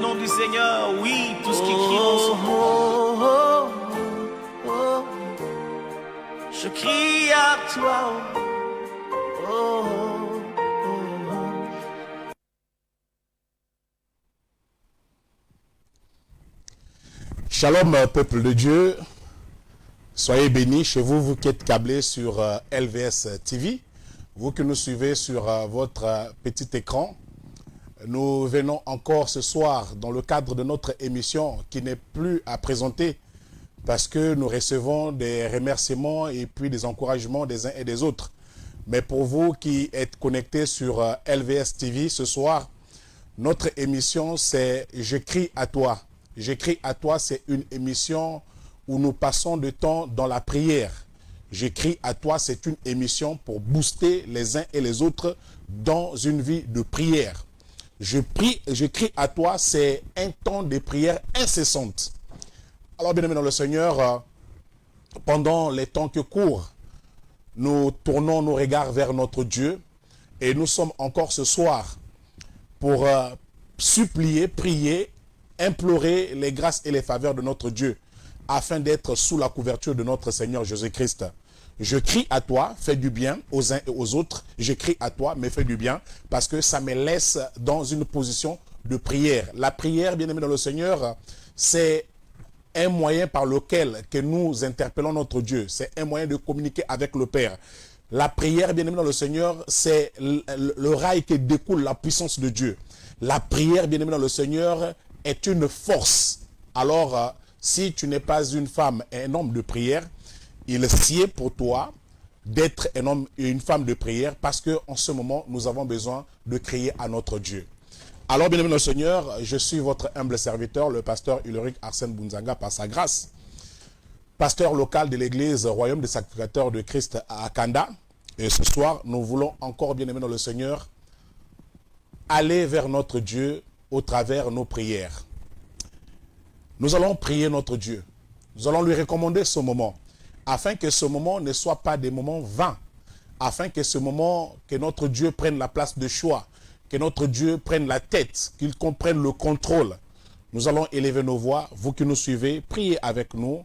nom du Seigneur, oui, tout ce qui crie en son nom. Je crie à toi. Shalom, peuple de Dieu. Soyez bénis chez vous, vous qui êtes câblés sur LVS TV. Vous qui nous suivez sur votre petit écran. Nous venons encore ce soir dans le cadre de notre émission qui n'est plus à présenter parce que nous recevons des remerciements et puis des encouragements des uns et des autres. Mais pour vous qui êtes connectés sur LVS TV ce soir, notre émission c'est « Je crie à toi ». « Je crie à toi », c'est une émission où nous passons du temps dans la prière. « Je crie à toi », c'est une émission pour booster les uns et les autres dans une vie de prière. Je crie à toi, c'est un temps de prière incessante. Alors, bien aimé dans le Seigneur, pendant les temps que courent, nous tournons nos regards vers notre Dieu et nous sommes encore ce soir pour supplier, prier, implorer les grâces et les faveurs de notre Dieu afin d'être sous la couverture de notre Seigneur Jésus-Christ. Je crie à toi, fais du bien aux uns et aux autres. Je crie à toi, mais fais du bien parce que ça me laisse dans une position de prière. La prière, bien aimé dans le Seigneur, c'est un moyen par lequel que nous interpellons notre Dieu. C'est un moyen de communiquer avec le Père. La prière, bien aimé dans le Seigneur, c'est le rail qui découle la puissance de Dieu. La prière, bien aimé dans le Seigneur, est une force. Alors, si tu n'es pas une femme et un homme de prière, il sied pour toi d'être un homme et une femme de prière parce qu'en ce moment, nous avons besoin de crier à notre Dieu. Alors, bien aimé dans le Seigneur, je suis votre humble serviteur, le pasteur Ulrich Arsène Bunzanga, par sa grâce, pasteur local de l'église Royaume des Sacrificateurs de Christ à Akanda. Et ce soir, nous voulons encore, bien aimé dans le Seigneur, aller vers notre Dieu au travers nos prières. Nous allons prier notre Dieu. Nous allons lui recommander ce moment, afin que ce moment ne soit pas des moments vains, afin que ce moment, que notre Dieu prenne la place de choix, que notre Dieu prenne la tête, qu'il comprenne le contrôle. Nous allons élever nos voix, vous qui nous suivez, priez avec nous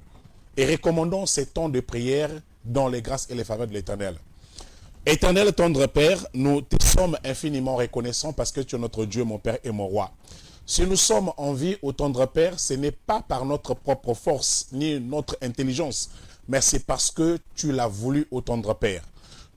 et recommandons ces temps de prière dans les grâces et les faveurs de l'Éternel. Éternel tendre Père, nous te sommes infiniment reconnaissants parce que tu es notre Dieu, mon Père et mon Roi. Si nous sommes en vie, ô tendre Père, ce n'est pas par notre propre force ni notre intelligence, mais c'est parce que tu l'as voulu, ô tendre Père.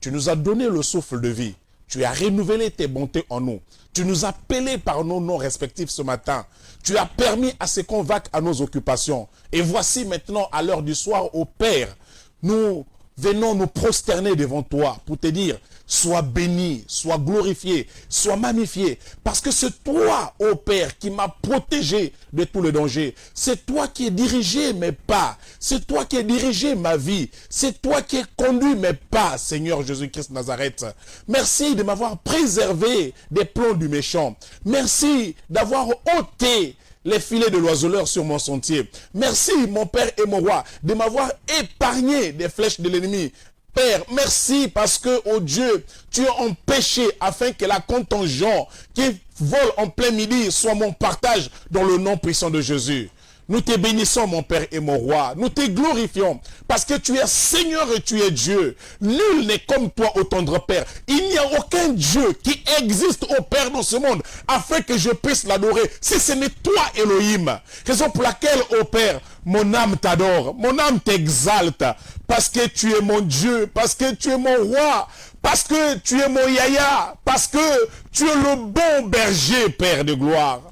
Tu nous as donné le souffle de vie. Tu as renouvelé tes bontés en nous. Tu nous as appelés par nos noms respectifs ce matin. Tu as permis à ce qu'on vaque à nos occupations. Et voici maintenant, à l'heure du soir, ô Père, nous venons nous prosterner devant toi pour te dire, sois béni, sois glorifié, sois magnifié. Parce que c'est toi, ô Père, qui m'as protégé de tout le danger. C'est toi qui as dirigé mes pas. C'est toi qui as dirigé ma vie. C'est toi qui as conduit mes pas, Seigneur Jésus-Christ Nazareth. Merci de m'avoir préservé des plans du méchant. Merci d'avoir ôté les filets de l'oiseleur sur mon sentier. Merci, mon Père et mon Roi, de m'avoir épargné des flèches de l'ennemi. Père, merci parce que, oh Dieu, tu as empêché afin que la contingent qui vole en plein midi soit mon partage dans le nom puissant de Jésus. Nous te bénissons, mon Père et mon Roi. Nous te glorifions parce que tu es Seigneur et tu es Dieu. Nul n'est comme toi, ô tendre Père. Il n'y a aucun Dieu qui existe, ô Père, dans ce monde afin que je puisse l'adorer. Si ce n'est toi, Elohim. Raison pour laquelle, ô Père, mon âme t'adore, mon âme t'exalte. Parce que tu es mon Dieu, parce que tu es mon Roi, parce que tu es mon Yaya, parce que tu es le bon berger, Père de gloire.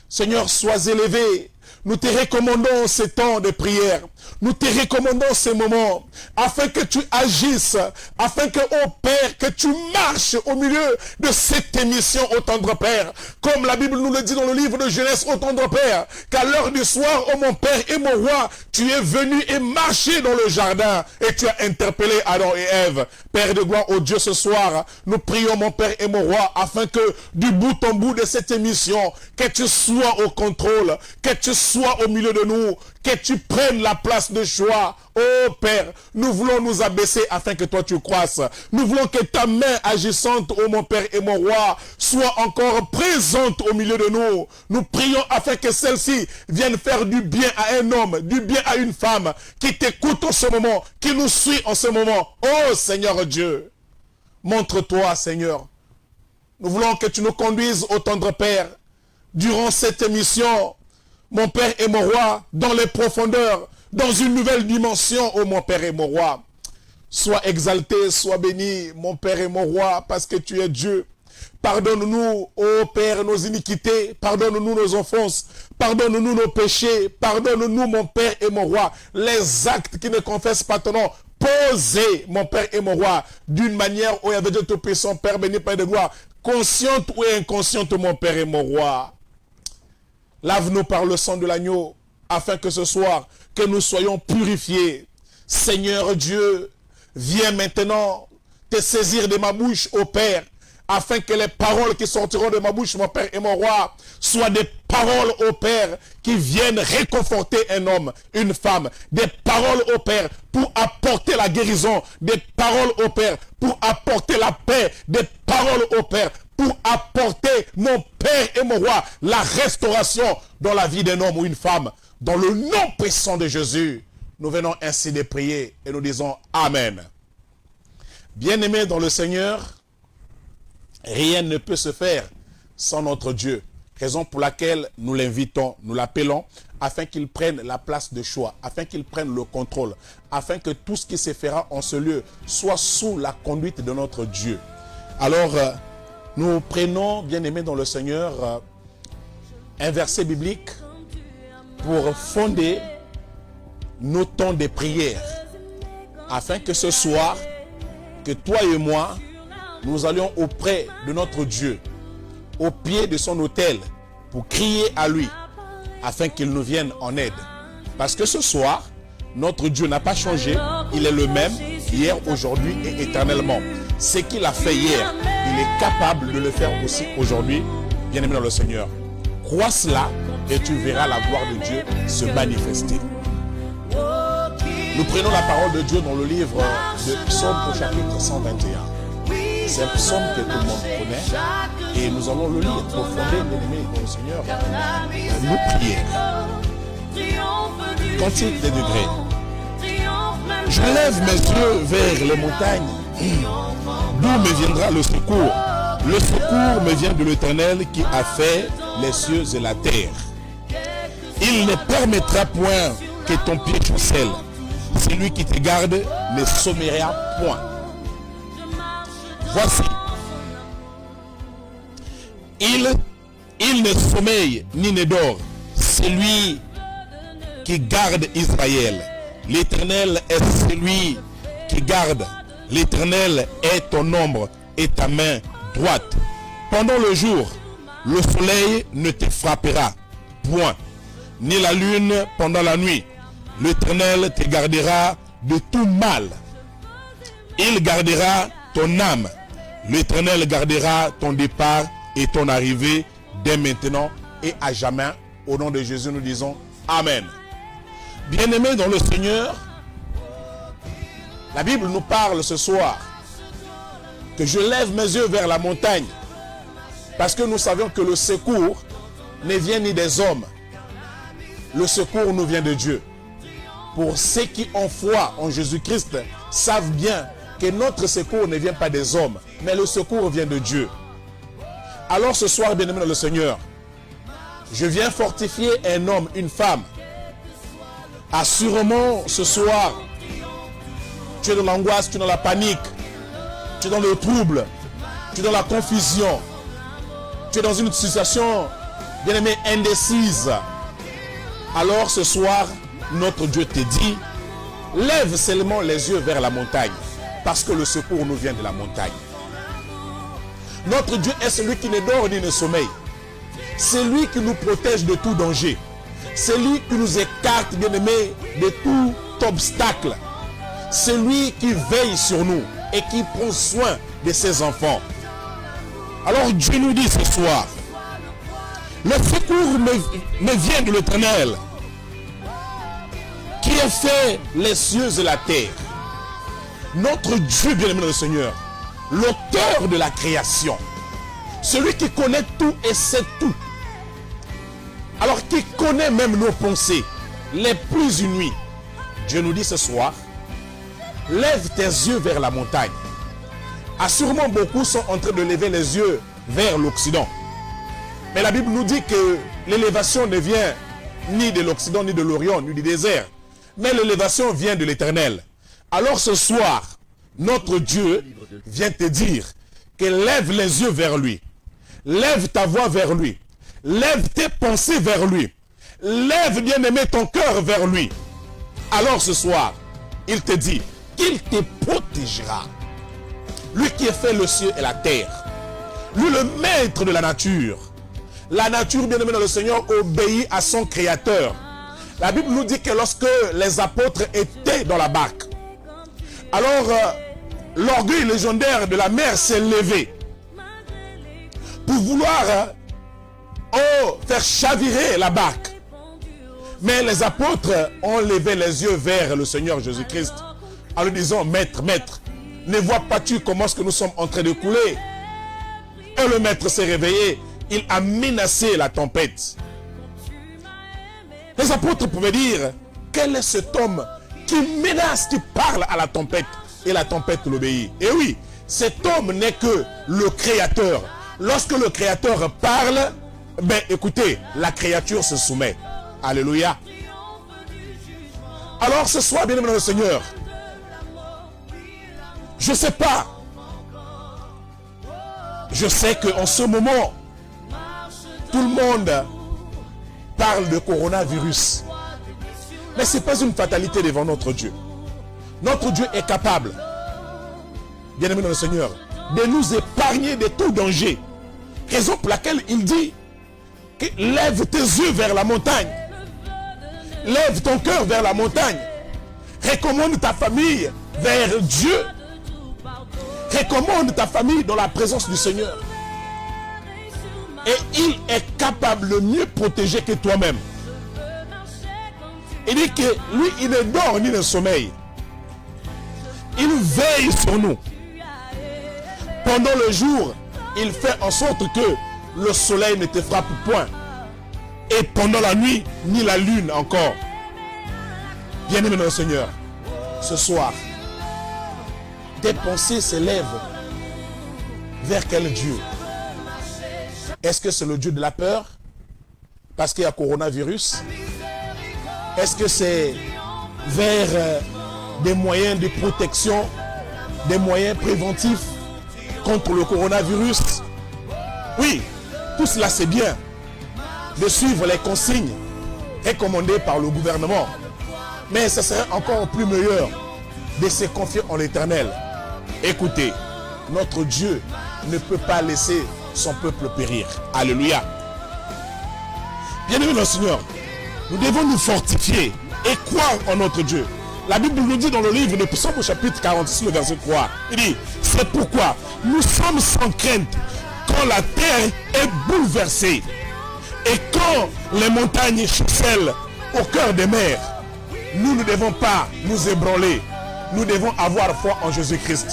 Seigneur, sois élevé. Nous te recommandons ces temps de prière. Nous te recommandons ces moments afin que tu agisses, afin que, ô Père, que tu marches au milieu de cette émission, ô tendre Père. Comme la Bible nous le dit dans le livre de Genèse, ô tendre Père, qu'à l'heure du soir, ô mon Père et mon Roi, tu es venu et marché dans le jardin et tu as interpellé Adam et Ève. Père de gloire, ô Dieu, ce soir, nous prions, mon Père et mon Roi, afin que du bout en bout de cette émission, que tu sois au contrôle, que tu sois au milieu de nous, que tu prennes la place place de choix. Oh Père, nous voulons nous abaisser afin que toi tu croisses. Nous voulons que ta main agissante, oh mon Père et mon Roi, soit encore présente au milieu de nous. Nous prions afin que celle-ci vienne faire du bien à un homme, du bien à une femme qui t'écoute en ce moment, qui nous suit en ce moment. Oh Seigneur Dieu, montre-toi Seigneur. Nous voulons que tu nous conduises au tendre Père durant cette émission, mon Père et mon Roi, dans les profondeurs, dans une nouvelle dimension, oh mon Père et mon Roi. Sois exalté, sois béni, mon Père et mon Roi, parce que tu es Dieu. Pardonne-nous, ô Père, nos iniquités, pardonne-nous nos offenses, pardonne-nous nos péchés, pardonne-nous, mon Père et mon Roi, les actes qui ne confessent pas ton nom. Posez, mon Père et mon Roi, d'une manière où il y avait Dieu Tout-Puissant, Père béni, Père de gloire, consciente ou inconsciente, mon Père et mon Roi. Lave-nous par le sang de l'agneau, afin que ce soir, que nous soyons purifiés. Seigneur Dieu, viens maintenant te saisir de ma bouche, ô Père, afin que les paroles qui sortiront de ma bouche, mon Père et mon Roi, soient des paroles, ô Père, qui viennent réconforter un homme, une femme. Des paroles, ô Père, pour apporter la guérison. Des paroles, ô Père, pour apporter la paix. Des paroles, ô Père, pour apporter, mon Père et mon Roi, la restauration dans la vie d'un homme ou une femme. Dans le nom puissant de Jésus, nous venons ainsi de prier et nous disons Amen. Bien-aimés dans le Seigneur, rien ne peut se faire sans notre Dieu. Raison pour laquelle nous l'invitons, nous l'appelons, afin qu'il prenne la place de choix, afin qu'il prenne le contrôle, afin que tout ce qui se fera en ce lieu soit sous la conduite de notre Dieu. Alors, nous prenons, bien-aimés dans le Seigneur, un verset biblique pour fonder nos temps de prière, afin que ce soir, que toi et moi, nous allions auprès de notre Dieu, au pied de son autel, pour crier à lui, afin qu'il nous vienne en aide. Parce que ce soir, notre Dieu n'a pas changé, il est le même, hier, aujourd'hui et éternellement. Ce qu'il a fait hier, il est capable de le faire aussi aujourd'hui, bien-aimé dans le Seigneur. Crois cela et tu verras la gloire de Dieu se manifester. Nous prenons la parole de Dieu dans le livre de Psaume au chapitre 121. C'est un psaume que tout le monde connaît et nous allons le lire pour fonder, bien-aimé dans le Seigneur, nos prières. Cantique des degrés. Je lève mes yeux vers les montagnes. D'où me viendra le secours? Le secours me vient de l'Éternel qui a fait les cieux et la terre. Il ne permettra point que ton pied chancelle. Celui qui te garde ne sommeillera point. Voici. Il ne sommeille ni ne dort. Celui qui garde Israël. L'Éternel est celui qui garde. L'Éternel est ton ombre et ta main droite. Pendant le jour, le soleil ne te frappera point, ni la lune pendant la nuit. L'Éternel te gardera de tout mal. Il gardera ton âme. L'Éternel gardera ton départ et ton arrivée dès maintenant et à jamais. Au nom de Jésus, nous disons Amen. Bien-aimés dans le Seigneur, la Bible nous parle ce soir que je lève mes yeux vers la montagne parce que nous savons que le secours ne vient ni des hommes. Le secours nous vient de Dieu. Pour ceux qui ont foi en Jésus-Christ savent bien que notre secours ne vient pas des hommes, mais le secours vient de Dieu. Alors ce soir, bien-aimé dans le Seigneur, je viens fortifier un homme, une femme. Assurément, ce soir, tu es dans l'angoisse, tu es dans la panique, tu es dans le trouble, tu es dans la confusion, tu es dans une situation, bien-aimé, indécise. Alors ce soir, notre Dieu te dit, lève seulement les yeux vers la montagne, parce que le secours nous vient de la montagne. Notre Dieu est celui qui ne dort ni ne sommeille. C'est lui qui nous protège de tout danger. C'est lui qui nous écarte, bien-aimés, de tout obstacle. C'est lui qui veille sur nous et qui prend soin de ses enfants. Alors Dieu nous dit ce soir, le secours me vient de l'Éternel, qui qui a fait les cieux et la terre. Notre Dieu bien-aimé dans le Seigneur, l'auteur de la création, celui qui connaît tout et sait tout. Alors qui connaît même nos pensées les plus inouïes. Dieu nous dit ce soir, lève tes yeux vers la montagne. Assurément beaucoup sont en train de lever les yeux vers l'Occident. Mais la Bible nous dit que l'élévation ne vient ni de l'Occident, ni de l'Orient, ni du désert. Mais l'élévation vient de l'Éternel. Alors ce soir, notre Dieu vient te dire que lève les yeux vers lui. Lève ta voix vers lui. Lève tes pensées vers lui. Lève, bien-aimé, ton cœur vers lui. Alors ce soir, il te dit qu'il te protégera. Lui qui a fait le ciel et la terre. Lui le maître de la nature. La nature, bien-aimé dans le Seigneur, obéit à son créateur. La Bible nous dit que lorsque les apôtres étaient dans la barque, alors l'orgueil légendaire de la mer s'est levé pour vouloir faire chavirer la barque. Mais les apôtres ont levé les yeux vers le Seigneur Jésus-Christ en lui disant, Maître, Maître, ne vois-tu comment est-ce que nous sommes en train de couler? Et le Maître s'est réveillé, il a menacé la tempête. Les apôtres pouvaient dire, quel est cet homme qui menace, qui parle à la tempête, et la tempête l'obéit? Et oui, cet homme n'est que le Créateur. Lorsque le Créateur parle, ben écoutez, la créature se soumet. Alléluia. Alors ce soir, bien-aimé dans le Seigneur, je ne sais pas. Je sais qu'en ce moment, tout le monde parle de coronavirus. Mais ce n'est pas une fatalité devant notre Dieu. Notre Dieu est capable, bien-aimé dans le Seigneur, de nous épargner de tout danger. Raison pour laquelle il dit que lève tes yeux vers la montagne. Lève ton cœur vers la montagne. Recommande ta famille vers Dieu. Recommande ta famille dans la présence du Seigneur. Et il est capable de mieux protéger que toi-même. Il dit que lui, il ne dort ni ne sommeille. Il veille sur nous. Pendant le jour, il fait en sorte que le soleil ne te frappe point. Et pendant la nuit, ni la lune encore. Bien-aimé dans le Seigneur, ce soir, tes pensées s'élèvent vers quel Dieu? Est-ce que c'est le Dieu de la peur? Parce qu'il y a coronavirus? Est-ce que c'est vers des moyens de protection, des moyens préventifs contre le coronavirus? Oui, tout cela c'est bien de suivre les consignes recommandées par le gouvernement. Mais ce serait encore plus meilleur de se confier en l'Éternel. Écoutez, notre Dieu ne peut pas laisser son peuple périr. Alléluia. Bien-aimés dans le Seigneur, nous devons nous fortifier et croire en notre Dieu. La Bible nous dit dans le livre de Psaume au chapitre 46, le verset 3, il dit, c'est pourquoi nous sommes sans crainte quand la terre est bouleversée et quand les montagnes chancellent au cœur des mers. Nous ne devons pas nous ébranler. Nous devons avoir foi en Jésus-Christ.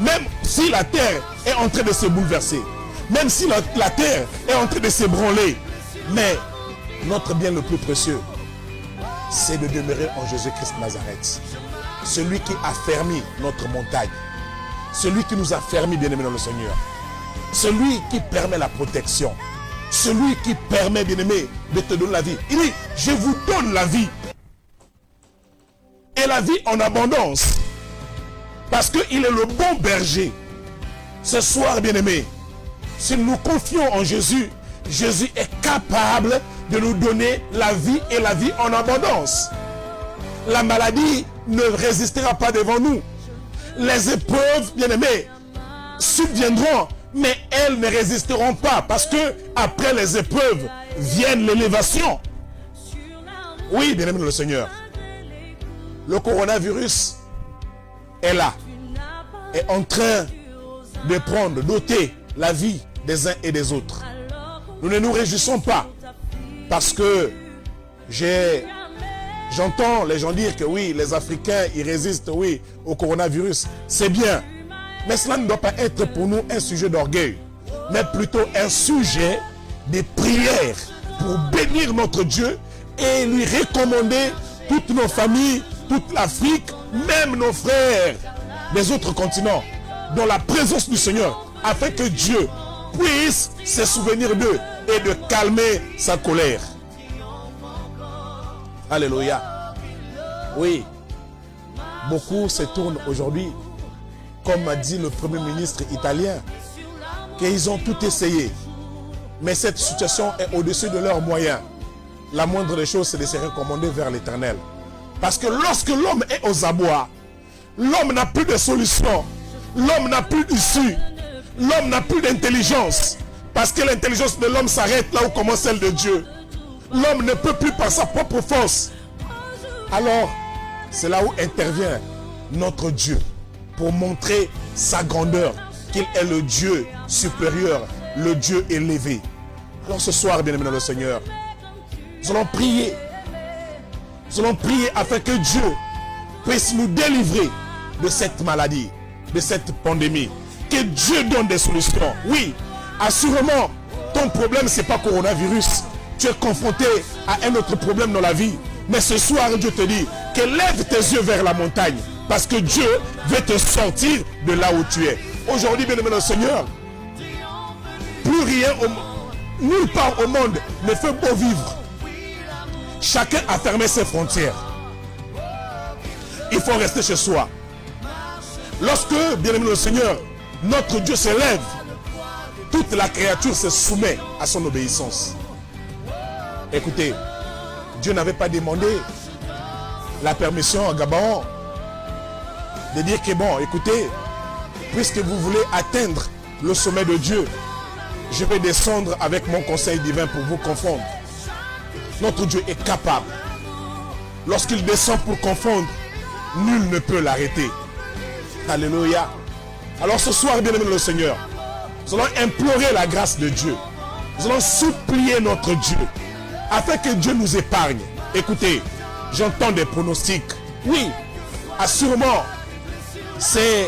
Même si la terre est en train de se bouleverser, même si la terre est en train de s'ébranler, mais notre bien le plus précieux, c'est de demeurer en Jésus-Christ Nazareth. Celui qui a fermé notre montagne. Celui qui nous a fermés, bien-aimés dans le Seigneur. Celui qui permet la protection. Celui qui permet, bien-aimé, de te donner la vie. Il dit, je vous donne la vie. Et la vie en abondance. Parce qu'il est le bon berger. Ce soir, bien-aimé, si nous confions en Jésus, Jésus est capable de nous donner la vie et la vie en abondance. La maladie ne résistera pas devant nous. Les épreuves, bien-aimés, subviendront, mais elles ne résisteront pas parce que après les épreuves viennent l'élévation. Oui, bien-aimé dans le Seigneur, le coronavirus est là, est en train de prendre, d'ôter la vie des uns et des autres. Nous ne nous réjouissons pas parce que j'ai J'entends les gens dire que oui, les Africains, ils résistent, oui, au coronavirus. C'est bien. Mais cela ne doit pas être pour nous un sujet d'orgueil, mais plutôt un sujet de prière pour bénir notre Dieu et lui recommander toutes nos familles, toute l'Afrique, même nos frères des autres continents, dans la présence du Seigneur, afin que Dieu puisse se souvenir d'eux et de calmer sa colère. Alléluia. Oui, beaucoup se tournent aujourd'hui, comme a dit le Premier ministre italien, qu'ils ont tout essayé. Mais cette situation est au-dessus de leurs moyens. La moindre des choses, c'est de se recommander vers l'Éternel. Parce que lorsque l'homme est aux abois, l'homme n'a plus de solution, l'homme n'a plus d'issue, l'homme n'a plus d'intelligence. Parce que l'intelligence de l'homme s'arrête là où commence celle de Dieu. L'homme ne peut plus par sa propre force. Alors, c'est là où intervient notre Dieu pour montrer sa grandeur, qu'il est le Dieu supérieur, le Dieu élevé. Alors ce soir, bien-aimés dans le Seigneur, nous allons prier. Nous allons prier afin que Dieu puisse nous délivrer de cette maladie, de cette pandémie. Que Dieu donne des solutions. Oui, assurément, ton problème, ce n'est pas coronavirus. Tu es confronté à un autre problème dans la vie. Mais ce soir, Dieu te dit que lève tes yeux vers la montagne. Parce que Dieu veut te sortir de là où tu es. Aujourd'hui, bien-aimé dans le Seigneur, plus rien, nulle part au monde ne fait beau vivre. Chacun a fermé ses frontières. Il faut rester chez soi. Lorsque, bien-aimé dans le Seigneur, notre Dieu se lève, toute la créature se soumet à son obéissance. Écoutez, Dieu n'avait pas demandé la permission à Gabaon de dire que bon, écoutez, puisque vous voulez atteindre le sommet de Dieu, je vais descendre avec mon conseil divin pour vous confondre. Notre Dieu est capable. Lorsqu'il descend pour confondre, nul ne peut l'arrêter. Alléluia. Alors ce soir, bien-aimé le Seigneur, nous allons implorer la grâce de Dieu. Nous allons supplier notre Dieu afin que Dieu nous épargne. Écoutez, j'entends des pronostics. Oui, assurément, c'est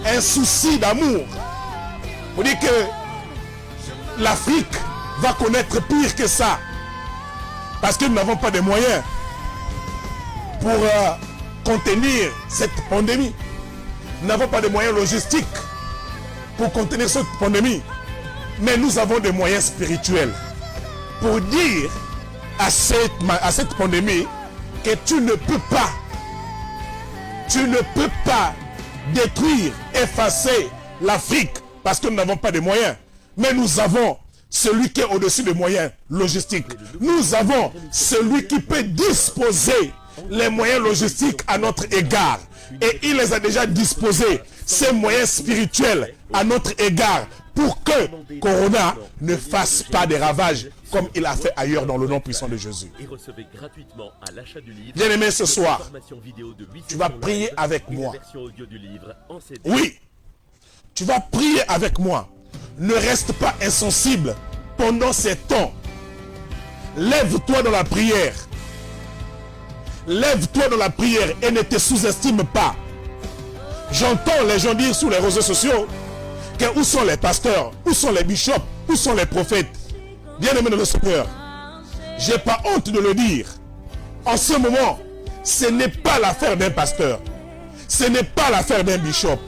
un souci d'amour. On dit que l'Afrique va connaître pire que ça. Parce que nous n'avons pas de moyens pour contenir cette pandémie. Nous n'avons pas de moyens logistiques pour contenir cette pandémie. Mais nous avons des moyens spirituels pour dire à cette pandémie que tu ne peux pas détruire, effacer l'Afrique parce que nous n'avons pas de moyens. Mais nous avons celui qui est au-dessus des moyens logistiques. Nous avons celui qui peut disposer les moyens logistiques à notre égard. Et il les a déjà disposés, ces moyens spirituels à notre égard, pour que Corona ne fasse pas des ravages comme il a fait ailleurs dans le nom puissant de Jésus. Bien-aimé, ce soir, tu vas prier avec moi. Oui, tu vas prier avec moi. Ne reste pas insensible pendant ces temps. Lève-toi dans la prière. Lève-toi dans la prière et ne te sous-estime pas. J'entends les gens dire sur les réseaux sociaux que où sont les pasteurs, où sont les bishops, où sont les prophètes. Bien-aimé de le Seigneur, je n'ai pas honte de le dire. En ce moment, ce n'est pas l'affaire d'un pasteur. Ce n'est pas l'affaire d'un bishop.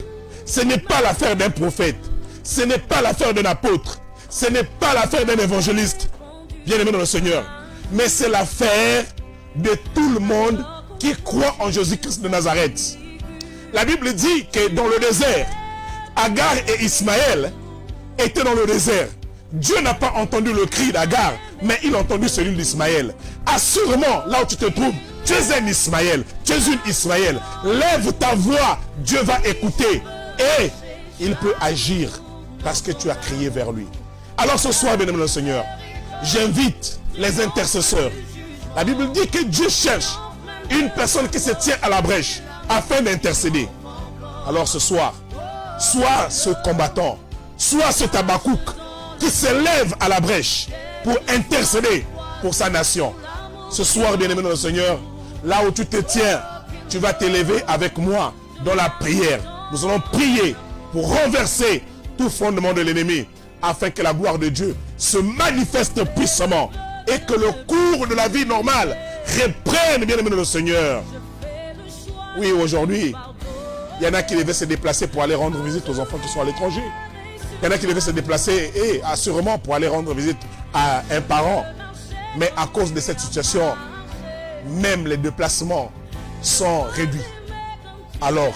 Ce n'est pas l'affaire d'un prophète. Ce n'est pas l'affaire d'un apôtre. Ce n'est pas l'affaire d'un évangéliste. Bien-aimé dans le Seigneur. Mais c'est l'affaire de tout le monde qui croit en Jésus-Christ de Nazareth. La Bible dit que dans le désert, Agar et Ismaël étaient dans le désert. Dieu n'a pas entendu le cri d'Agar, mais il a entendu celui d'Ismaël. Assurément, là où tu te trouves, tu es un Ismaël, tu es une Ismaël. Lève ta voix, Dieu va écouter et il peut agir parce que tu as crié vers lui. Alors ce soir, bien-aimé le Seigneur, j'invite les intercesseurs. La Bible dit que Dieu cherche une personne qui se tient à la brèche afin d'intercéder. Alors ce soir, soit ce combattant, soit ce Habakkuk qui se lève à la brèche pour intercéder pour sa nation. Ce soir, bien-aimé dans le Seigneur, là où tu te tiens, tu vas t'élever avec moi dans la prière. Nous allons prier pour renverser tout fondement de l'ennemi, afin que la gloire de Dieu se manifeste puissamment et que le cours de la vie normale reprenne, bien-aimé dans le Seigneur. Oui, aujourd'hui, il y en a qui devaient se déplacer pour aller rendre visite aux enfants qui sont à l'étranger. Il y en a qui devaient se déplacer et assurément pour aller rendre visite à un parent. Mais à cause de cette situation, même les déplacements sont réduits. Alors,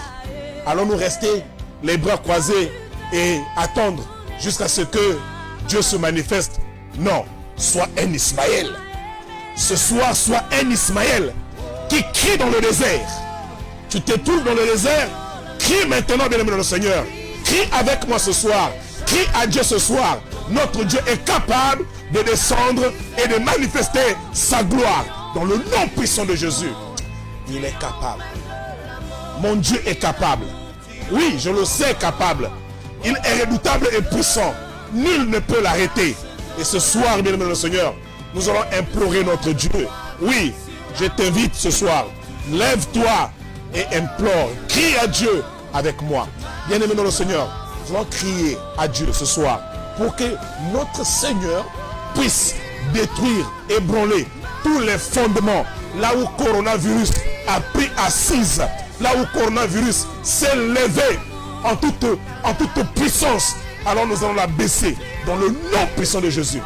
allons-nous rester les bras croisés et attendre jusqu'à ce que Dieu se manifeste? Non, sois un Ismaël. Ce soir, sois un Ismaël qui crie dans le désert. Tu te trouves dans le désert, crie maintenant, bien-aimé dans le Seigneur. Crie avec moi ce soir. Crie à Dieu ce soir. Notre Dieu est capable de descendre et de manifester sa gloire dans le nom puissant de Jésus. Il est capable. Mon Dieu est capable. Oui, je le sais, capable. Il est redoutable et puissant. Nul ne peut l'arrêter. Et ce soir, bien-aimé dans le Seigneur, nous allons implorer notre Dieu. Oui, je t'invite ce soir. Lève-toi et implore. Crie à Dieu avec moi. Bien-aimé dans le Seigneur, nous allons crier à Dieu ce soir pour que notre Seigneur puisse détruire, ébranler tous les fondements là où coronavirus a pris assise, là où coronavirus s'est levé en toute puissance. Alors nous allons la baisser dans le nom puissant de Jésus.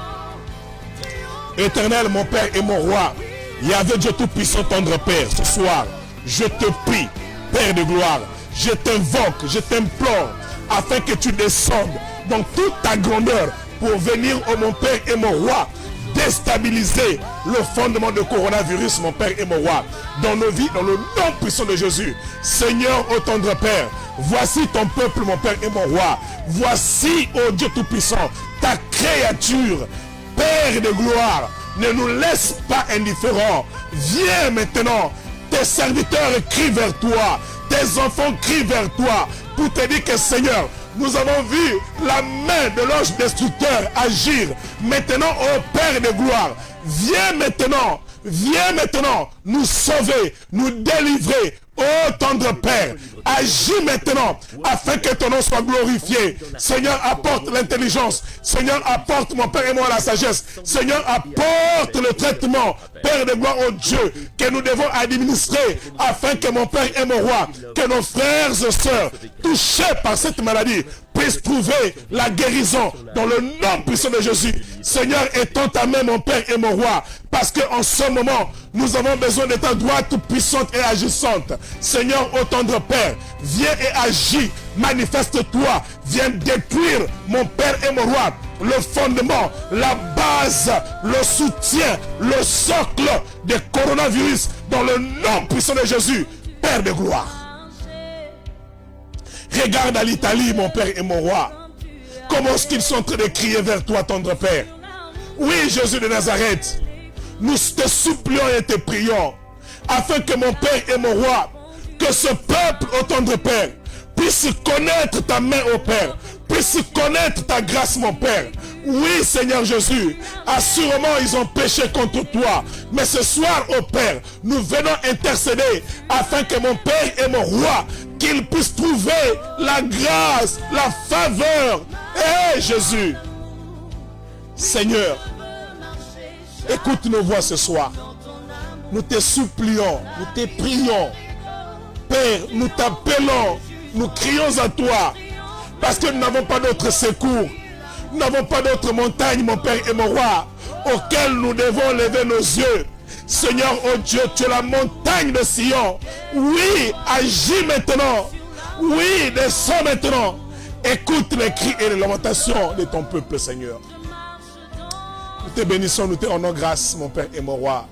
Éternel, mon Père et mon Roi, Yahvé Dieu Tout-Puissant, tendre Père, ce soir, je te prie, Père de gloire, je t'invoque, je t'implore, afin que tu descendes dans toute ta grandeur pour venir, oh mon Père et mon Roi, déstabiliser le fondement de coronavirus, mon Père et mon Roi, dans nos vies, dans le nom puissant de Jésus. Seigneur, ô tendre Père, voici ton peuple, mon Père et mon Roi. Voici, ô Dieu Tout-Puissant, ta créature. Père de gloire, ne nous laisse pas indifférents. Viens maintenant, tes serviteurs crient vers toi, tes enfants crient vers toi, pour te dire que Seigneur, nous avons vu la main de l'ange destructeur agir. Maintenant, ô Père de gloire, viens maintenant nous sauver, nous délivrer. Ô tendre Père, agis maintenant afin que ton nom soit glorifié. Seigneur, apporte l'intelligence. Seigneur, apporte, mon Père et moi, la sagesse. Seigneur, apporte le traitement, Père de gloire, ô Dieu, que nous devons administrer afin que mon Père et mon Roi, que nos frères et sœurs touchés par cette maladie puissent trouver la guérison dans le nom puissant de Jésus. Seigneur, étends ta main, mon Père et mon Roi, parce qu'en ce moment, nous avons besoin de ta droite puissante et agissante. Seigneur, ô tendre Père, viens et agis, manifeste-toi, viens détruire, mon Père et mon Roi, le fondement, la base, le soutien, le socle des coronavirus dans le nom puissant de Jésus, Père de gloire. Regarde à l'Italie, mon Père et mon Roi, comment est-ce qu'ils sont en train de crier vers toi, tendre Père. Oui, Jésus de Nazareth, nous te supplions et te prions, afin que mon Père et mon Roi, que ce peuple, ô tendre Père, puisse connaître ta main, ô Père, puisse connaître ta grâce, mon Père. Oui, Seigneur Jésus, assurément ils ont péché contre toi. Mais ce soir, ô Père, nous venons intercéder afin que mon Père et mon Roi, qu'ils puissent trouver la grâce, la faveur. Hé Jésus, Seigneur, écoute nos voix ce soir. Nous te supplions, nous te prions. Père, nous t'appelons, nous crions à toi, parce que nous n'avons pas d'autre secours. Nous n'avons pas d'autre montagne, mon Père et mon Roi, auquel nous devons lever nos yeux. Seigneur, oh Dieu, tu es la montagne de Sion. Oui, agis maintenant. Oui, descends maintenant. Écoute les cris et les lamentations de ton peuple, Seigneur. Nous te bénissons, nous te rendons grâce, mon Père et mon Roi,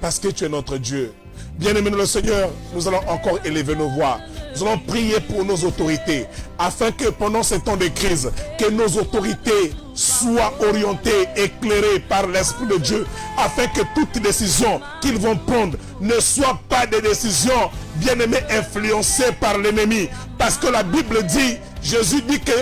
parce que tu es notre Dieu. Bien-aimé le Seigneur, nous allons encore élever nos voix. Nous allons prier pour nos autorités, afin que pendant ces temps de crise, que nos autorités soient orientées, éclairées par l'Esprit de Dieu, afin que toutes décisions qu'ils vont prendre ne soient pas des décisions, bien-aimées, influencées par l'ennemi. Parce que la Bible dit, Jésus dit que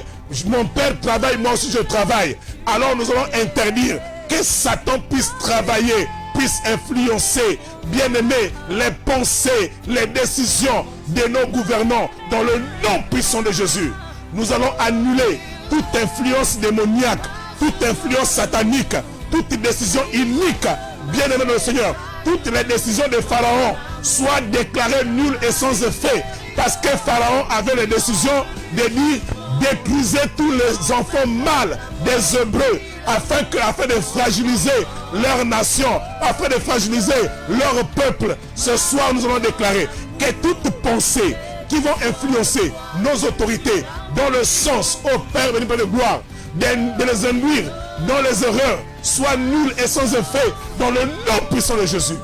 mon Père travaille, moi aussi je travaille. Alors nous allons interdire que Satan puisse travailler puisse influencer, bien-aimés, les pensées, les décisions de nos gouvernants dans le nom puissant de Jésus. Nous allons annuler toute influence démoniaque, toute influence satanique, toute décision inique, bien-aimés dans le Seigneur. Toutes les décisions de Pharaon soient déclarées nulles et sans effet, parce que Pharaon avait les décisions de dire d'épuiser tous les enfants mâles des Hébreux afin de fragiliser leur nation, afin de fragiliser leur peuple. Ce soir, nous allons déclarer que toute pensée qui vont influencer nos autorités dans le sens, ô Père béni de gloire, de les induire dans les erreurs, soit nulle et sans effet dans le nom puissant de Jésus.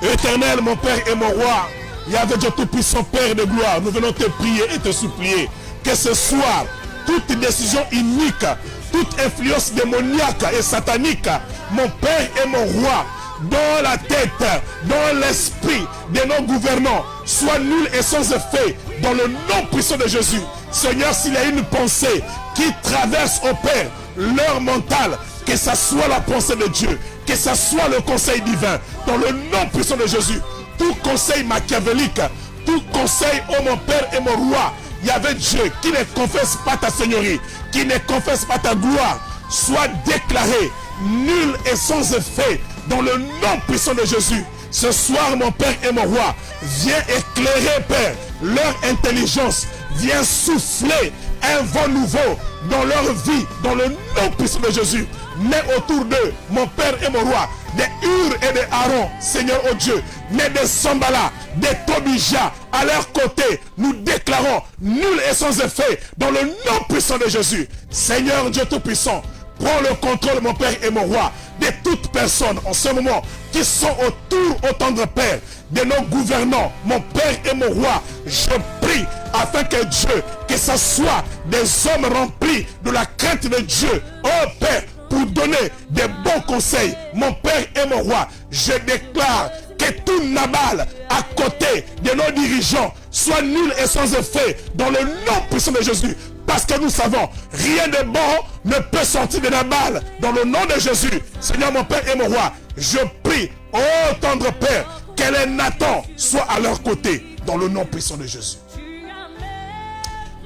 Éternel, mon Père et mon Roi, Yahvé Dieu Tout-Puissant, Père de gloire, nous venons te prier et te supplier que ce soir, toute décision inique, toute influence démoniaque et satanique, mon Père et mon Roi, dans la tête, dans l'esprit de nos gouvernants, soit nulle et sans effet dans le nom puissant de Jésus. Seigneur, s'il y a une pensée qui traverse au Père leur mental, que ce soit la pensée de Dieu, que ce soit le conseil divin, dans le nom puissant de Jésus, tout conseil machiavélique, tout conseil, ô mon Père et mon Roi, Yahvé Dieu, qui ne confesse pas ta seigneurie, qui ne confesse pas ta gloire, soit déclaré nul et sans effet dans le nom puissant de Jésus. Ce soir, mon Père et mon Roi, viens éclairer, Père, leur intelligence, viens souffler un vent nouveau dans leur vie, dans le nom puissant de Jésus. Mets autour d'eux, mon Père et mon Roi, des Hur et des Aaron, Seigneur, oh Dieu, mets des Sambala, des Tobija, à leur côté, nous déclarons nul et sans effet dans le nom puissant de Jésus. Seigneur Dieu Tout-Puissant, prends le contrôle, mon Père et mon Roi, de toute personne en ce moment qui sont autour, au tendre Père, de nos gouvernants, mon Père et mon Roi. Je prie afin que Dieu, que ce soit des hommes remplis de la crainte de Dieu, oh Père, pour donner des bons conseils, mon Père et mon Roi. Je déclare que tout Nabal à côté de nos dirigeants soit nul et sans effet dans le nom puissant de Jésus. Parce que nous savons, rien de bon ne peut sortir de Nabal dans le nom de Jésus. Seigneur, mon Père et mon Roi, je prie, ô tendre Père, que les Nathan soient à leur côté dans le nom puissant de Jésus.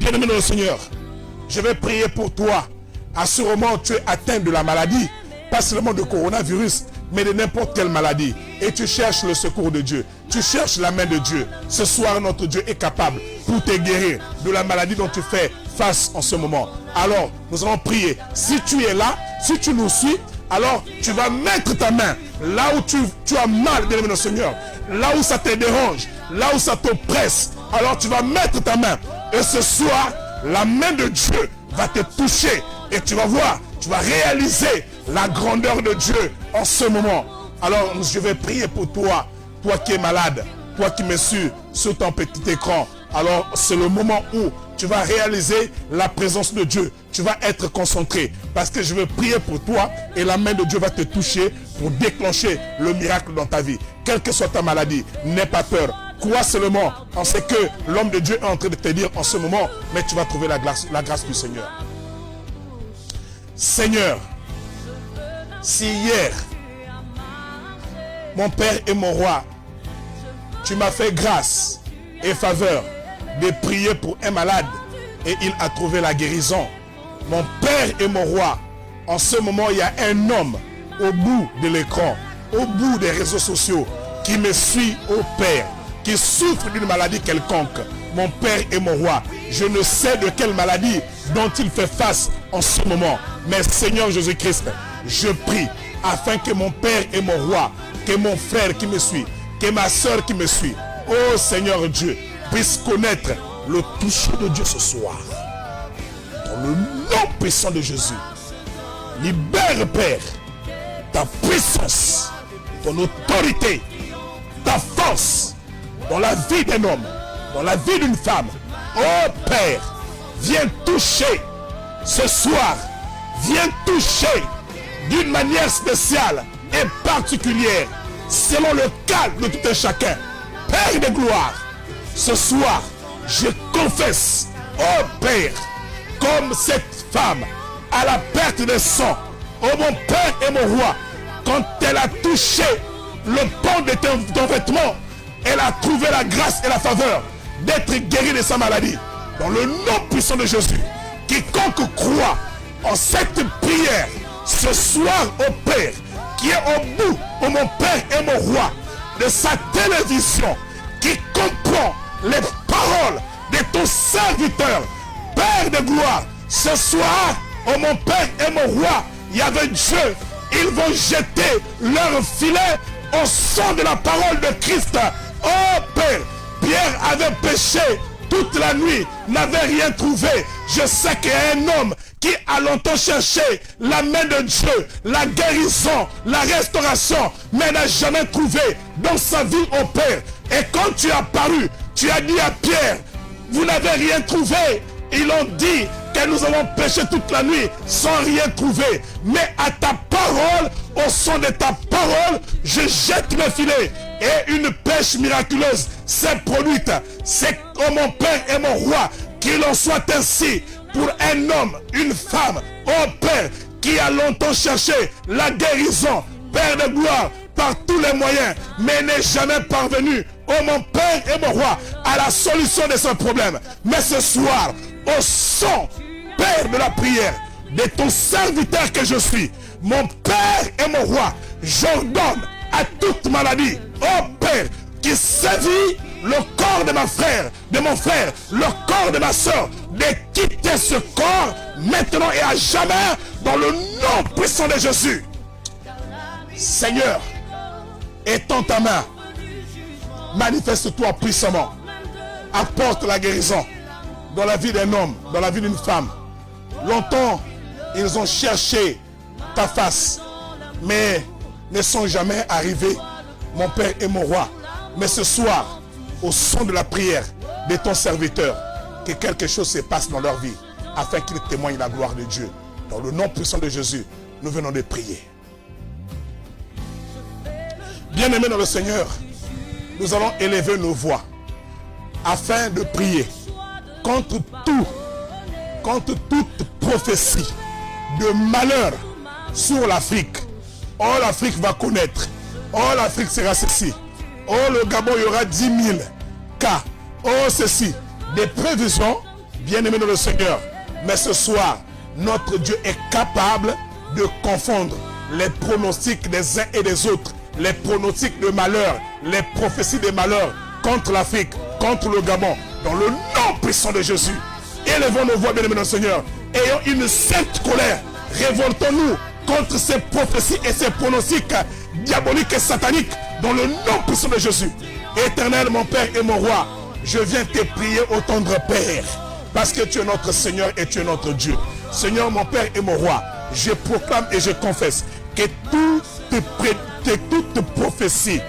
Bien-aimé dans le Seigneur, je vais prier pour toi. Assurément, tu es atteint de la maladie, pas seulement de coronavirus, mais de n'importe quelle maladie. Et tu cherches le secours de Dieu. Tu cherches la main de Dieu. Ce soir, notre Dieu est capable pour te guérir de la maladie dont tu fais face en ce moment. Alors, nous allons prier. Si tu es là, si tu nous suis, alors tu vas mettre ta main là où tu as mal, bien aimé le Seigneur, là où ça te dérange, là où ça t'oppresse. Alors tu vas mettre ta main. Et ce soir, la main de Dieu va te toucher. Et tu vas voir, tu vas réaliser la grandeur de Dieu en ce moment. Alors je vais prier pour toi, toi qui es malade, toi qui me suis sur ton petit écran. Alors c'est le moment où tu vas réaliser la présence de Dieu. Tu vas être concentré parce que je vais prier pour toi et la main de Dieu va te toucher pour déclencher le miracle dans ta vie. Quelle que soit ta maladie, n'aie pas peur. Crois seulement en ce que l'homme de Dieu est en train de te dire en ce moment, mais tu vas trouver la grâce du Seigneur. Seigneur, si hier, mon Père et mon Roi, tu m'as fait grâce et faveur de prier pour un malade et il a trouvé la guérison. Mon Père et mon Roi, en ce moment, il y a un homme au bout de l'écran, au bout des réseaux sociaux, qui me suit au Père, qui souffre d'une maladie quelconque. Mon Père et mon Roi, je ne sais de quelle maladie dont il fait face en ce moment. Mais Seigneur Jésus-Christ, je prie afin que mon Père et mon Roi, que mon frère qui me suit, que ma soeur qui me suit, oh Seigneur Dieu, puisse connaître le toucher de Dieu ce soir. Dans le nom puissant de Jésus, libère, Père, ta puissance, ton autorité, ta force dans la vie d'un homme, dans la vie d'une femme. Oh Père, viens toucher ce soir, viens toucher d'une manière spéciale et particulière, selon le cas de tout un chacun. Père de gloire, ce soir, je confesse, oh Père, comme cette femme à la perte de sang, oh mon Père et mon Roi, quand elle a touché le pan de ton vêtement, elle a trouvé la grâce et la faveur d'être guérie de sa maladie. Dans le nom puissant de Jésus, quiconque croit en cette prière ce soir au Père, qui est au bout, ô mon Père et mon Roi, de sa télévision, qui comprend les paroles de ton serviteur, Père de gloire, ce soir, ô mon Père et mon Roi, il y avait Dieu, ils vont jeter leur filet au son de la parole de Christ. Oh Père, Pierre avait péché toute la nuit, n'avait rien trouvé. Je sais qu'il y a un homme qui a longtemps cherché la main de Dieu, la guérison, la restauration, mais n'a jamais trouvé dans sa vie au Père. Et quand tu es apparu, tu as dit à Pierre, vous n'avez rien trouvé. Ils ont dit que nous avons péché toute la nuit sans rien trouver. Mais à ta parole, au son de ta parole, je jette mes filets. Et une pêche miraculeuse s'est produite. C'est oh mon Père et mon Roi, qu'il en soit ainsi pour un homme, une femme, oh Père, qui a longtemps cherché la guérison, Père de gloire, par tous les moyens, mais n'est jamais parvenu, oh mon Père et mon Roi, à la solution de ce problème. Mais ce soir, au son, Père de la prière, de ton serviteur que je suis, mon Père et mon Roi, j'ordonne à toute maladie, oh Père, qui sévit le corps de ma frère, de mon frère, le corps de ma soeur, de quitter ce corps maintenant et à jamais dans le nom puissant de Jésus. Seigneur, étends ta main, manifeste-toi puissamment, apporte la guérison dans la vie d'un homme, dans la vie d'une femme. Longtemps, ils ont cherché ta face, mais ne sont jamais arrivés, mon Père et mon Roi. Mais ce soir, au son de la prière de ton serviteur, que quelque chose se passe dans leur vie, afin qu'ils témoignent la gloire de Dieu. Dans le nom puissant de Jésus, nous venons de prier. Bien-aimés dans le Seigneur, nous allons élever nos voix afin de prier contre toute prophétie de malheur sur l'Afrique. Oh, l'Afrique va connaître. Oh, l'Afrique sera ceci. Oh, le Gabon, il y aura 10 000 cas. Oh, ceci. Des prévisions, bien-aimés dans le Seigneur. Mais ce soir, notre Dieu est capable de confondre les pronostics des uns et des autres. Les pronostics de malheur, les prophéties de malheur contre l'Afrique, contre le Gabon. Dans le nom puissant de Jésus. Élevons nos voix, bien-aimés dans le Seigneur. Ayons une sainte colère. Révoltons-nous contre ces prophéties et ces pronostics diaboliques et sataniques dans le nom puissant de Jésus. Éternel, mon Père et mon Roi, je viens te prier au tendre Père, parce que tu es notre Seigneur et tu es notre Dieu. Seigneur, mon Père et mon Roi, je proclame et je confesse que toute prophétie,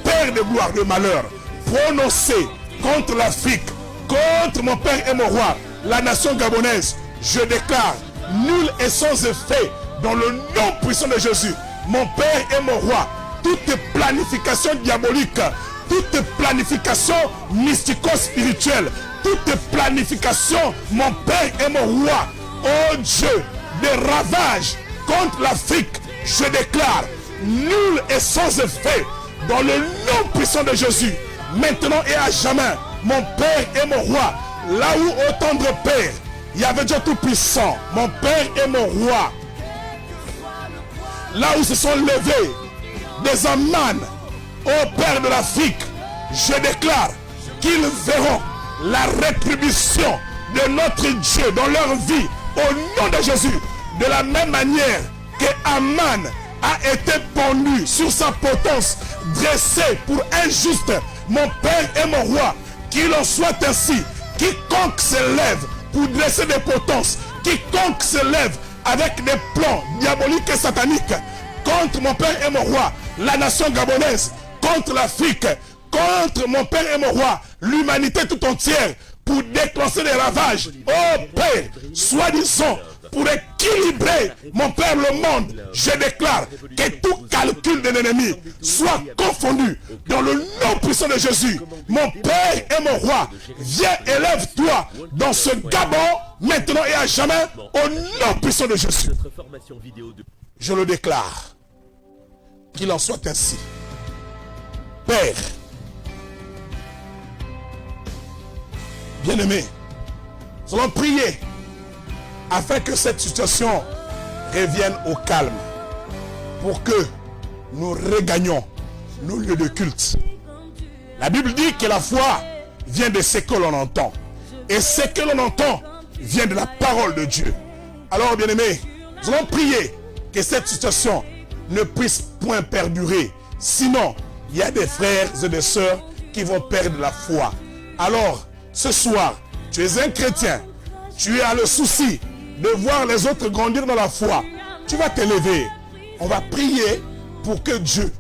Père de gloire, de malheur, prononcée contre l'Afrique, contre mon Père et mon Roi, la nation gabonaise, je déclare nul et sans effet dans le nom puissant de Jésus. Mon Père et mon Roi, toute planification diabolique, toute planification mystico-spirituelle, toute planification, mon Père et mon Roi, oh Dieu, des ravages contre l'Afrique, je déclare nul et sans effet dans le nom puissant de Jésus, maintenant et à jamais. Mon Père et mon Roi, là où au tendre Père, il y avait Dieu tout-puissant, mon Père et mon Roi, là où se sont levés des Amman, ô Père de l'Afrique, je déclare qu'ils verront la rétribution de notre Dieu dans leur vie, au nom de Jésus, de la même manière que Amman a été pendu sur sa potence, dressé pour injuste, mon Père et mon Roi, qu'il en soit ainsi. Quiconque se lève pour dresser des potences, quiconque se lève avec des plans diaboliques et sataniques contre mon Père et mon Roi, la nation gabonaise, contre l'Afrique, contre mon Père et mon Roi, l'humanité tout entière, pour déclencher des ravages, oh Père, soi-disant, pour équilibrer, mon Père, le monde, je déclare que tout calcul de l'ennemi soit confondu dans le nom puissant de Jésus. Mon Père et mon Roi, viens, élève-toi dans ce Gabon, maintenant et à jamais, au nom puissant de Jésus. Je le déclare. qu'il en soit ainsi. Père, bien-aimé, nous allons prier afin que cette situation revienne au calme, pour que nous regagnions nos lieux de culte. La Bible dit que la foi vient de ce que l'on entend. Et ce que l'on entend vient de la parole de Dieu. Alors, bien-aimés, nous allons prier que cette situation ne puisse point perdurer. Sinon, il y a des frères et des sœurs qui vont perdre la foi. Alors, ce soir, tu es un chrétien. Tu as le souci de voir les autres grandir dans la foi. Tu vas te lever. On va prier pour que Dieu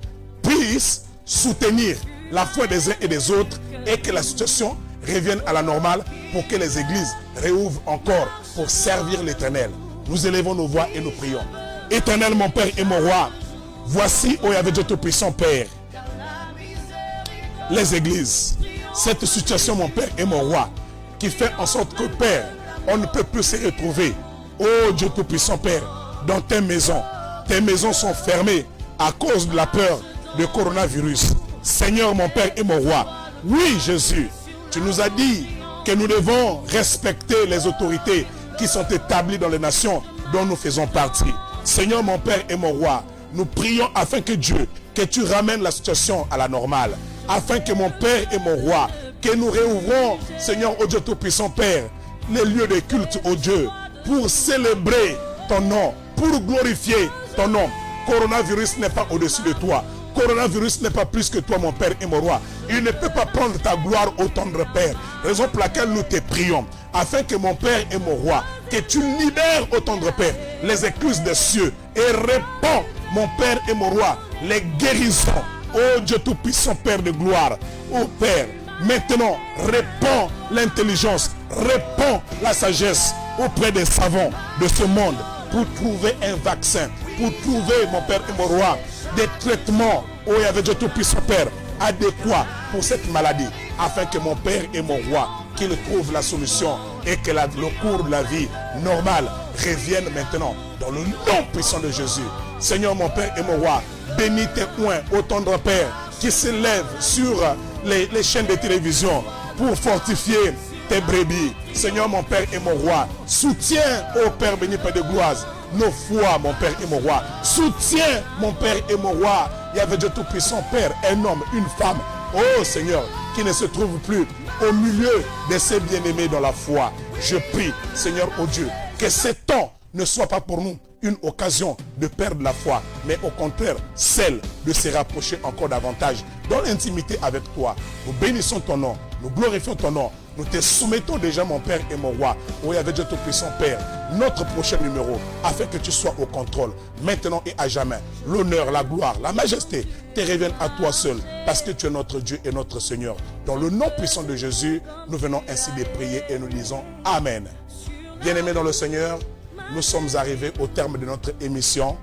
puisse soutenir la foi des uns et des autres et que la situation revienne à la normale pour que les églises réouvrent encore pour servir l'Éternel. Nous élevons nos voix et nous prions. Éternel, mon Père et mon Roi, voici, ô Yahvé Dieu Tout-Puissant, Père, les églises. Cette situation, mon Père et mon Roi, qui fait en sorte que, Père, on ne peut plus se retrouver, ô Dieu Tout-Puissant, Père, dans tes maisons. Tes maisons sont fermées à cause de la peur du coronavirus. Seigneur, mon Père et mon Roi, oui, Jésus, tu nous as dit que nous devons respecter les autorités qui sont établies dans les nations dont nous faisons partie. Seigneur, mon Père et mon Roi, nous prions afin que Dieu, que tu ramènes la situation à la normale, afin que mon Père et mon Roi, que nous réouvrons, Seigneur, ô Dieu Tout-Puissant, Père, les lieux de culte, ô Dieu, pour célébrer ton nom, pour glorifier ton nom. Coronavirus n'est pas au-dessus de toi. Coronavirus n'est pas plus que toi, mon Père et mon Roi. Il ne peut pas prendre ta gloire, ô tendre Père. Raison pour laquelle nous te prions, afin que mon Père et mon Roi, que tu libères, ô tendre Père, les écluses des cieux et répands, mon Père et mon Roi, les guérisons. Ô Dieu Tout-Puissant, Père de gloire, ô Père, maintenant, répands l'intelligence, répands la sagesse auprès des savants de ce monde pour trouver un vaccin, pour trouver, mon Père et mon Roi, des traitements, ô Yahvé Dieu Tout-Puissant, Père, adéquats pour cette maladie, afin que mon Père et mon Roi, qu'il trouve la solution et que le cours de la vie normale revienne maintenant dans le nom puissant de Jésus. Seigneur, mon Père et mon Roi, bénis tes oins, ô tendre Père, qui s'élèvent sur les chaînes de télévision pour fortifier tes brebis. Seigneur, mon Père et mon Roi, soutiens, ô Père béni, Père de gloire, nos foi, mon Père et mon Roi. Soutiens, mon Père et mon Roi. Il y avait Dieu Tout-Puissant, Père, un homme, une femme. Oh Seigneur, qui ne se trouve plus au milieu de ses bien-aimés dans la foi. Je prie, Seigneur, oh Dieu, que ce temps ne soit pas pour nous une occasion de perdre la foi, mais au contraire, celle de se rapprocher encore davantage dans l'intimité avec toi. Nous bénissons ton nom, nous glorifions ton nom. Nous te soumettons déjà, mon Père et mon Roi, au Yahvé Dieu Tout-Puissant, Père, notre prochain numéro, afin que tu sois au contrôle, maintenant et à jamais. L'honneur, la gloire, la majesté te reviennent à toi seul, parce que tu es notre Dieu et notre Seigneur. Dans le nom puissant de Jésus, nous venons ainsi de prier et nous disons Amen. Bien-aimés dans le Seigneur, nous sommes arrivés au terme de notre émission.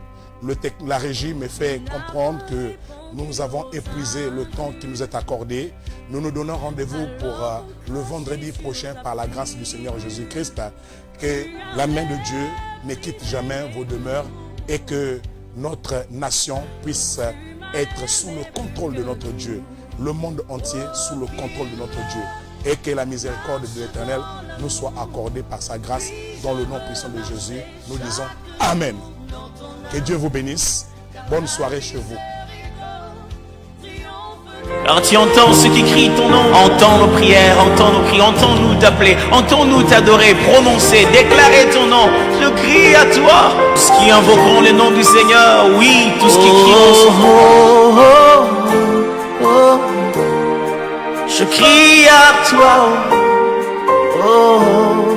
La régie me fait comprendre que nous avons épuisé le temps qui nous est accordé. Nous nous donnons rendez-vous pour le vendredi prochain par la grâce du Seigneur Jésus-Christ. Que la main de Dieu ne quitte jamais vos demeures et que notre nation puisse être sous le contrôle de notre Dieu. Le monde entier sous le contrôle de notre Dieu. Et que la miséricorde de l'Éternel nous soit accordée par sa grâce dans le nom puissant de Jésus. Nous disons Amen. Que Dieu vous bénisse. Bonne soirée chez vous. Car tu entends ceux qui crient ton nom, entends nos prières, entends nos cris, entends-nous t'appeler, entends-nous t'adorer, prononcer, déclarer ton nom. Je crie à toi, tous qui invoqueront le nom du Seigneur, oui, tous qui crieront son nom. Je crie à toi, oh, oh.